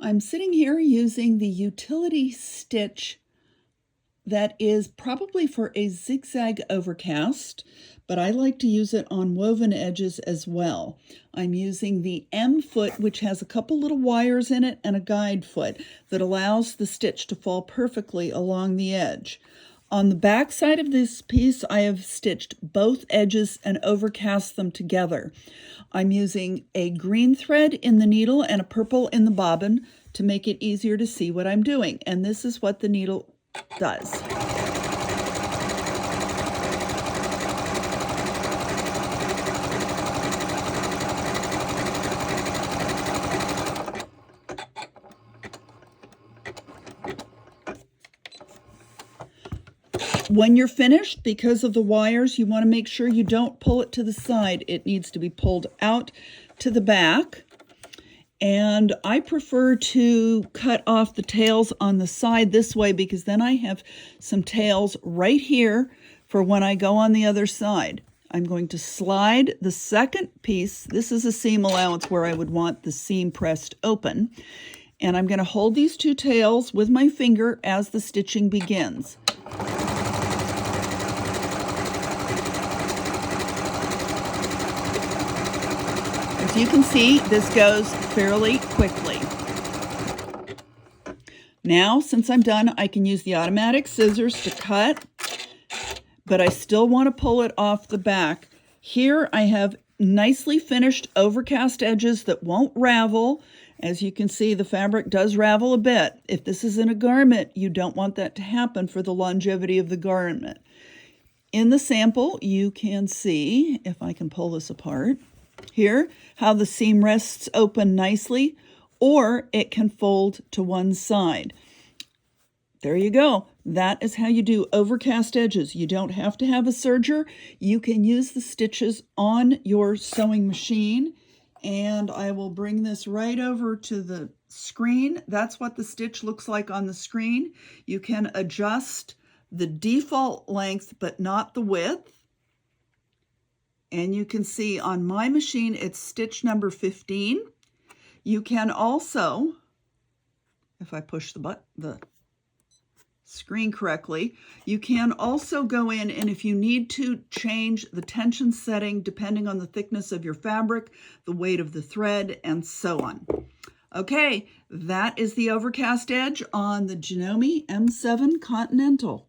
I'm sitting here using the utility stitch that is probably for a zigzag overcast, but I like to use it on woven edges as well. I'm using the M foot, which has a couple little wires in it and a guide foot that allows the stitch to fall perfectly along the edge. On the back side of this piece, I have stitched both edges and overcast them together. I'm using a green thread in the needle and a purple in the bobbin to make it easier to see what I'm doing. And this is what the needle does. When you're finished, because of the wires, you want to make sure you don't pull it to the side. It needs to be pulled out to the back. And I prefer to cut off the tails on the side this way because then I have some tails right here for when I go on the other side. I'm going to slide the second piece. This is a seam allowance where I would want the seam pressed open. And I'm going to hold these two tails with my finger as the stitching begins. As you can see, this goes fairly quickly. Now, since I'm done, I can use the automatic scissors to cut, but I still want to pull it off the back. Here I have nicely finished overcast edges that won't ravel. As you can see, the fabric does ravel a bit. If this is in a garment, you don't want that to happen for the longevity of the garment. In the sample, you can see, if I can pull this apart, here, how the seam rests open nicely, or it can fold to one side. There you go. That is how you do overcast edges. You don't have to have a serger. You can use the stitches on your sewing machine. And I will bring this right over to the screen. That's what the stitch looks like on the screen. You can adjust the default length, but not the width. And you can see on my machine, it's stitch number 15. You can also, if I push the screen correctly, you can also go in, and if you need to change the tension setting depending on the thickness of your fabric, the weight of the thread, and so on. Okay, that is the overcast edge on the Janome M7 Continental.